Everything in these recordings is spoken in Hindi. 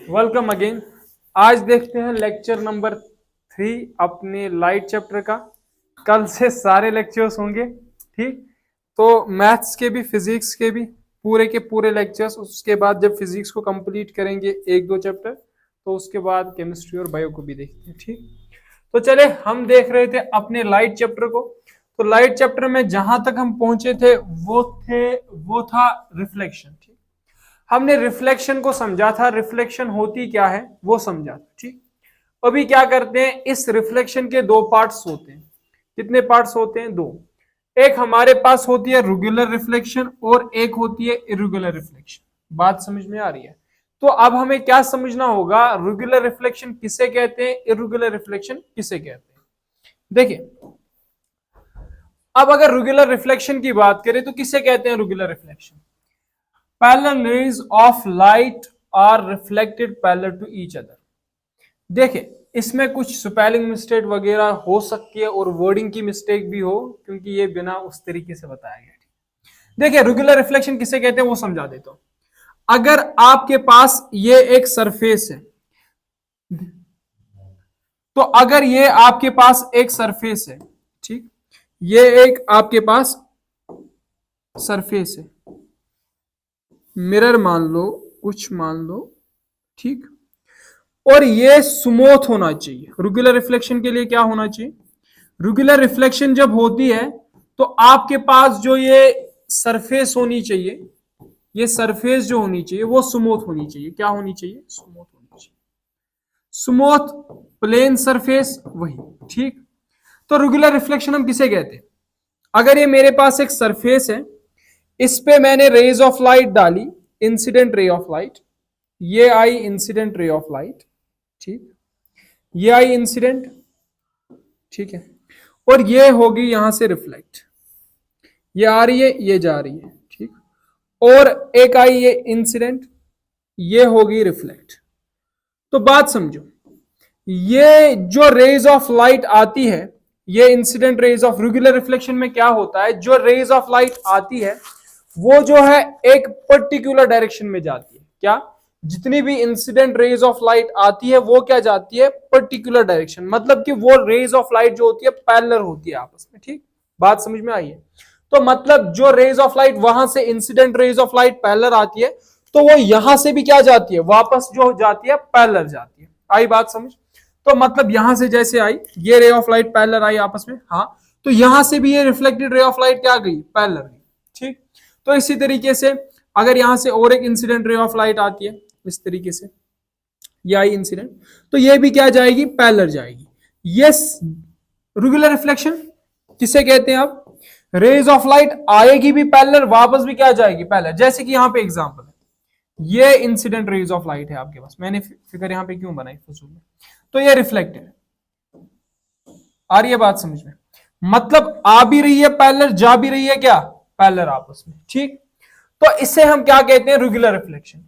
Welcome again. आज देखते हैं लेक्चर नंबर 3 अपने लाइट चैप्टर का। कल से सारे लेक्चर्स होंगे, ठीक। तो मैथ्स के भी फिजिक्स के भी पूरे के पूरे लेक्चर्स। उसके बाद जब फिजिक्स को कंप्लीट करेंगे एक दो चैप्टर, तो उसके बाद केमिस्ट्री और बायो को भी देखते हैं, ठीक। तो चले, हम देख रहे थे अपने लाइट चैप्टर को। तो लाइट चैप्टर में जहां तक हम पहुंचे थे वो था रिफ्लेक्शन, ठीक। हमने रिफ्लेक्शन को समझा था, रिफ्लेक्शन होती क्या है वो समझा था, ठीक। अभी क्या करते हैं, इस रिफ्लेक्शन के दो पार्ट्स होते हैं। कितने पार्ट्स होते हैं? दो। एक हमारे पास होती है रेगुलर रिफ्लेक्शन और एक होती है इरेगुलर रिफ्लेक्शन। बात समझ में आ रही है? तो अब हमें क्या समझना होगा, रेगुलर रिफ्लेक्शन किसे कहते हैं, इरेगुलर रिफ्लेक्शन किसे कहते हैं। देखिए, अब अगर रेगुलर रिफ्लेक्शन की बात करें तो किसे कहते हैं regular reflection? Parallel rays of light are reflected parallel to each other. देखिए, इसमें कुछ स्पेलिंग मिस्टेक वगैरह हो सकती है और वर्डिंग की मिस्टेक भी हो, क्योंकि ये बिना उस तरीके से बताया गया। देखिए, रेगुलर रिफ्लेक्शन किसे कहते हैं वो समझा देता हूं। अगर आपके पास ये एक सरफेस है, तो अगर ये आपके पास एक सरफेस है, ठीक, ये एक आपके पास सरफेस है, मिरर मान लो, कुछ मान लो, ठीक। और ये स्मूथ होना चाहिए। रेगुलर रिफ्लेक्शन के लिए क्या होना चाहिए? रेगुलर रिफ्लेक्शन जब होती है तो आपके पास जो ये सरफेस होनी चाहिए, ये सरफेस जो होनी चाहिए वो स्मूथ होनी चाहिए। क्या होनी चाहिए? स्मूथ होनी चाहिए। स्मूथ प्लेन सरफेस, वही, ठीक। तो रेगुलर रिफ्लेक्शन हम किसे कहते हैं? अगर ये मेरे पास एक सरफेस है, इस पे मैंने रेज ऑफ लाइट डाली, इंसिडेंट रे ऑफ लाइट, ये आई इंसिडेंट रे ऑफ लाइट, ठीक। ये आई इंसिडेंट, ठीक है। और ये होगी यहां से रिफ्लेक्ट, ये आ रही है, ये जा रही है, ठीक। और एक आई ये इंसिडेंट, ये होगी रिफ्लेक्ट। तो बात समझो, ये जो रेज ऑफ लाइट आती है, ये incident raise of, regular reflection में क्या होता है, जो रेज ऑफ लाइट आती है वो जो है एक पर्टिकुलर डायरेक्शन में जाती है। क्या? जितनी भी इंसिडेंट रेज ऑफ लाइट आती है वो क्या जाती है? Particular direction. मतलब कि वो रेज ऑफ लाइट जो होती है पैरेलल होती है आपस में, ठीक। बात समझ में आई है? तो मतलब जो रेज ऑफ लाइट वहां से incident raise of light parallel आती है, तो वो यहां से भी क्या जाती है, वापस जो जाती है पैरेलल जाती है। आई बात समझ? तो मतलब यहां से जैसे आई, ये रे ऑफ लाइट पैरेलल आई आपस में, हाँ, तो यहां से भी ये रिफ्लेक्टेड रे ऑफ लाइट क्या गई? पैरेलल गई, ठीक। तो इसी तरीके से अगर यहां से और एक इंसिडेंट रे ऑफ लाइट आती है इस तरीके से, ये आई इंसिडेंट, तो ये भी क्या जाएगी? पैरेलल जाएगी। यस, रेगुलर रिफ्लेक्शन किसे कहते हैं? अब रेज ऑफ लाइट आएगी भी पैरेलल, वापस भी क्या जाएगी? पैरेलल। जैसे कि यहां पे एग्जांपल है, ये इंसिडेंट रेज ऑफ लाइट है आपके पास, मैंने फिगर यहां पे क्यों बनाई फजूल में, तो ये रिफ्लेक्टेड। आ रही है बात समझ में? मतलब आ भी रही है पैरेलल, जा भी रही है क्या? पैरेलल आपस में, ठीक। तो इसे हम क्या कहते हैं? Regular reflection.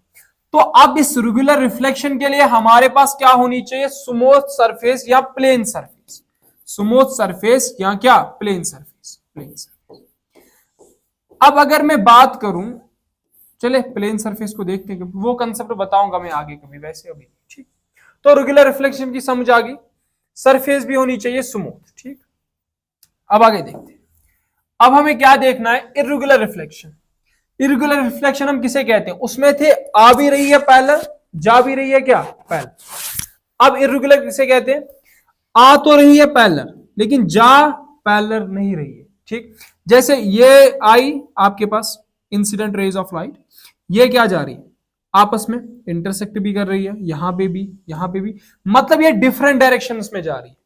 तो अब इस रेगुलर रिफ्लेक्शन के लिए हमारे पास क्या होनी चाहिए? स्मूथ सरफेस या प्लेन सरफेस। स्मूथ सरफेस या क्या? Plane surface, plane surface. अब अगर मैं बात करूं, चले प्लेन सरफेस को देखते हैं, वो कंसेप्ट बताऊंगा मैं आगे कभी, वैसे अभी, ठीक। तो रेगुलर रिफ्लेक्शन की समझ आ गई, सरफेस भी होनी चाहिए स्मूथ, ठीक। अब आगे देखते हैं। अब हमें क्या देखना है? Irregular reflection. इरेगुलर रिफ्लेक्शन हम किसे कहते हैं? उसमें थे आ भी रही है पैरेलल, जा भी रही है क्या? पैरेलल। अब इरेगुलर किसे कहते हैं? आ तो रही है पैरेलल, लेकिन जा पैरेलल नहीं रही है, ठीक। जैसे ये आई आपके पास इंसिडेंट रेज ऑफ लाइट, ये क्या जा रही है? आपस में इंटरसेक्ट भी कर रही है, यहां पे भी, यहां पे भी, मतलब ये डिफरेंट डायरेक्शंस में जा रही है।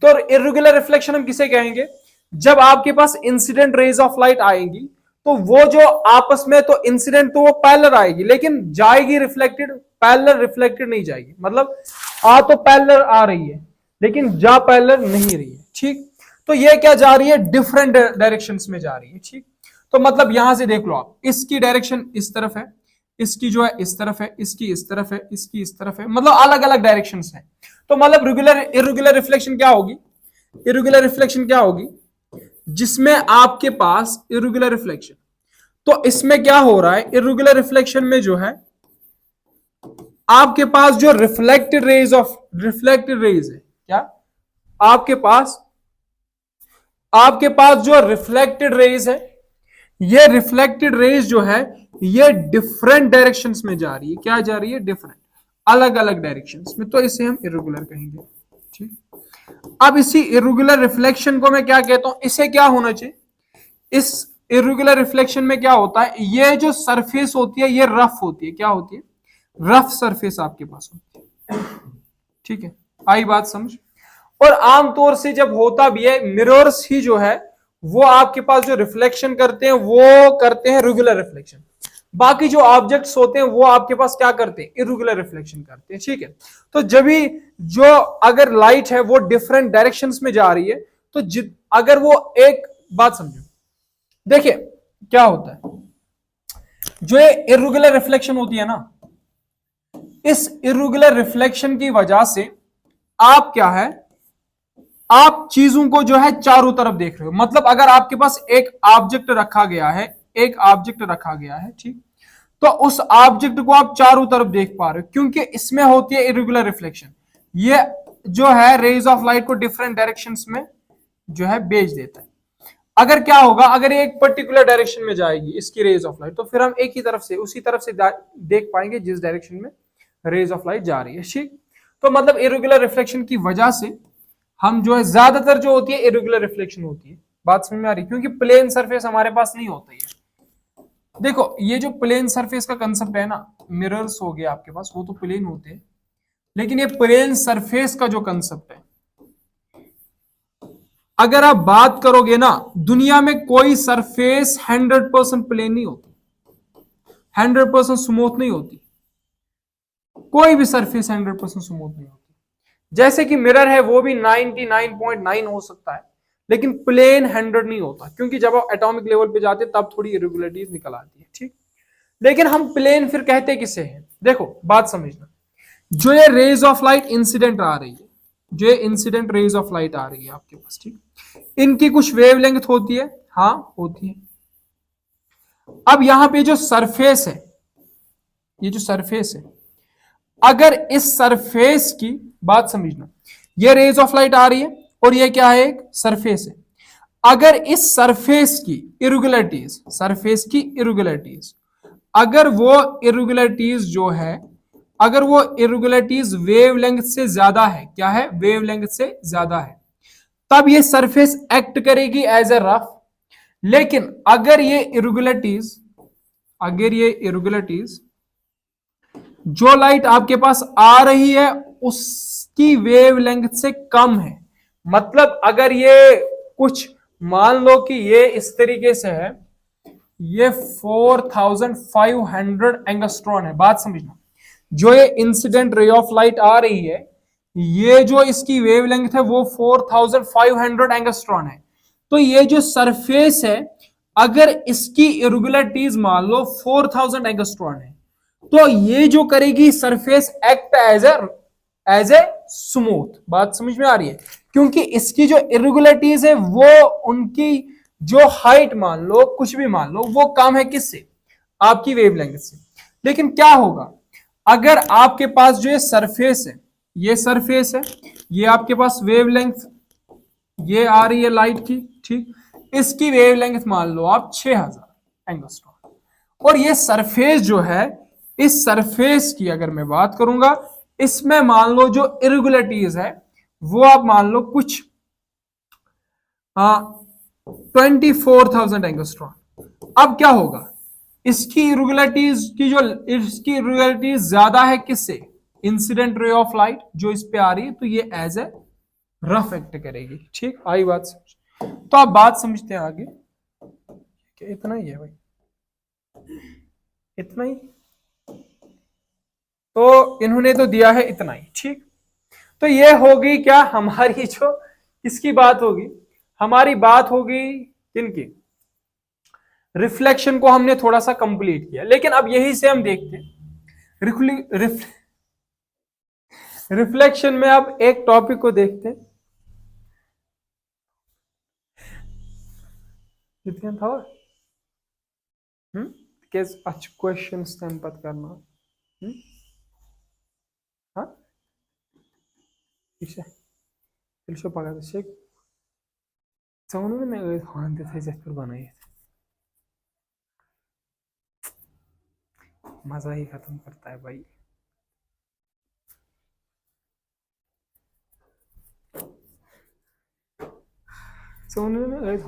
तो इरेगुलर रिफ्लेक्शन हम किसे कहेंगे? जब आपके पास इंसिडेंट रेज ऑफ लाइट आएंगी, तो वो जो आपस में, तो इंसिडेंट तो वो पैरेलल आएगी, लेकिन जाएगी रिफ्लेक्टेड, पैरेलल रिफ्लेक्टेड नहीं जाएगी। मतलब आ तो पैरेलल आ रही है, लेकिन जा पैरेलल नहीं रही है, ठीक। तो ये क्या जा रही है? डिफरेंट डायरेक्शंस में जा रही है, ठीक। तो मतलब यहां से देख लो आप, इसकी डायरेक्शन इस तरफ है, इसकी जो है इस तरफ है, इसकी इस तरफ है, इसकी इस तरफ है, मतलब अलग अलग डायरेक्शंस हैं। तो मतलब रेगुलर इरेगुलर रिफ्लेक्शन क्या होगी? इरेगुलर रिफ्लेक्शन क्या होगी? जिसमें आपके पास इरेगुलर रिफ्लेक्शन, तो इसमें क्या हो रहा है? इरेगुलर रिफ्लेक्शन में जो है आपके पास जो रिफ्लेक्टेड रेज है, क्या आपके पास जो रिफ्लेक्टेड रेज है, ये रिफ्लेक्टेड रेज जो है ये डिफरेंट डायरेक्शंस में जा रही है। क्या जा रही है? डिफरेंट, अलग अलग डायरेक्शंस में, तो इसे हम इरेगुलर कहेंगे। ठीक, अब इसी इरेगुलर रिफ्लेक्शन को मैं क्या कहता हूं? इसे क्या होना चाहिए? इस इरेगुलर रिफ्लेक्शन में क्या होता है? ये जो सरफेस होती है ये रफ होती है। क्या होती है? रफ सरफेस आपके पास होती है। ठीक है, आई बात समझ? और आमतौर से जब होता भी है, मिरर्स ही जो है वो आपके पास जो रिफ्लेक्शन करते हैं वो करते हैं रेगुलर रिफ्लेक्शन। बाकी जो ऑब्जेक्ट्स होते हैं वो आपके पास क्या करते हैं? इरेगुलर रिफ्लेक्शन करते हैं। ठीक है, तो जब भी जो अगर लाइट है वो डिफरेंट डायरेक्शंस में जा रही है, तो अगर वो एक बात समझो, देखिए क्या होता है, जो ये इरेगुलर रिफ्लेक्शन होती है ना, इस इरेगुलर रिफ्लेक्शन की वजह से आप क्या है, आप चीजों को जो है चारों तरफ देख रहे हो। मतलब अगर आपके पास एक ऑब्जेक्ट रखा गया है, ठीक, तो उस ऑब्जेक्ट को आप चारों तरफ देख पा रहे हो, क्योंकि इसमें होती है इरेगुलर रिफ्लेक्शन। ये जो है रेज ऑफ लाइट को डिफरेंट डायरेक्शंस में जो है भेज देता है। अगर क्या होगा, अगर ये एक पर्टिकुलर डायरेक्शन में जाएगी इसकी रेज ऑफ लाइट, तो फिर हम एक ही तरफ से, उसी तरफ से देख पाएंगे जिस डायरेक्शन में रेज ऑफ लाइट जा रही है। ठीक, तो मतलब इरेगुलर रिफ्लेक्शन की वजह से हम जो है ज्यादातर जो होती है इरेगुलर रिफ्लेक्शन होती है। बात समझ में आ रही है? क्योंकि प्लेन सरफेस हमारे पास नहीं होता है। देखो ये जो प्लेन सरफेस का कंसेप्ट है ना, मिरर्स हो गए आपके पास, वो तो प्लेन होते हैं, लेकिन ये प्लेन सरफेस का जो कंसेप्ट है, अगर आप बात करोगे ना, दुनिया में कोई सरफेस 100% प्लेन नहीं होती, 100% स्मूथ नहीं होती। कोई भी सरफेस 100% स्मूथ नहीं होती। जैसे कि मिरर है वो भी 99.9 हो सकता है, लेकिन प्लेन 100 नहीं होता, क्योंकि जब आप एटॉमिक लेवल पे जाते हैं तब थोड़ी इरेगुलरिटीज निकल आती है। ठीक, लेकिन हम प्लेन फिर कहते किसे हैं? देखो बात समझना, जो ये रेज ऑफ लाइट इंसिडेंट आ रही है, जो ये इंसिडेंट रेज ऑफ लाइट आ रही है आपके पास, ठीक, इनकी कुछ वेवलेंथ होती है, हाँ होती है। अब यहां पे जो सरफेस है, ये जो सरफेस है, अगर इस सरफेस की बात समझना, ये रेज ऑफ लाइट आ रही है और ये क्या है? एक सरफेस है। अगर इस सरफेस की इरेगुलरिटीज, अगर वो इरेगुलरिटीज जो है, अगर वो इरेगुलरिटीज वेवलेंथ से ज्यादा है, क्या है? वेवलेंथ से ज्यादा है, तब ये सरफेस एक्ट करेगी एज ए रफ। लेकिन अगर ये इरेगुलरिटीज जो लाइट आपके पास आ रही है उसकी वेवलेंथ से कम है, मतलब अगर ये कुछ, मान लो कि ये इस तरीके से है, ये 4500 एंगस्ट्रॉन है। बात समझना, जो ये इंसिडेंट रे ऑफ लाइट आ रही है, ये जो इसकी वेवलेंथ है वो 4500 एंगस्ट्रॉन है। तो ये जो सरफेस है, अगर इसकी इरेगुलरिटीज मान लो 4000 एंगस्ट्रॉन है, तो ये जो करेगी surface act as a smooth. बात समझ में आ रही है? क्योंकि इसकी जो इरेगुलरिटीज है वो उनकी जो हाइट मान लो, कुछ भी मान लो, वो कम है किससे? आपकी वेवलेंथ से। लेकिन क्या होगा, अगर आपके पास जो ये सरफेस है, ये आपके पास वेवलेंथ ये आ रही है लाइट की, ठीक, इसकी वेवलेंथ मान लो आप 6000 एंगस्ट्रॉन, और ये सरफेस जो है, इस सरफेस की अगर मैं बात करूंगा, इसमें मान लो जो इरेगुलरिटीज है वो आप मान लो कुछ 24,000 एंगस्ट्रॉन। अब क्या होगा, इसकी इरेगुलरिटीज ज्यादा है किससे? इंसिडेंट रे ऑफ लाइट जो इस पे आ रही है, तो ये एज ए रफ एक्ट करेगी। ठीक, आई बात समझ? तो आप बात समझते हैं आगे कि इतना ही है भाई, इतना ही। तो इन्होंने तो दिया है इतना ही। ठीक, तो ये होगी क्या हमारी जो, किसकी बात होगी? हमारी बात होगी किनकी? रिफ्लेक्शन को हमने थोड़ा सा कंप्लीट किया, लेकिन अब यही से हम देखते हैं रिफ्लेक्शन में। अब एक टॉपिक को देखते हैं, कितने था? कैसे अच्छा क्वेश्चन स्टैंप करना। ठीक है तेल पगह से वन ना मे हन थे पे बन मजा ही खत्म करता है भाई वन ना मे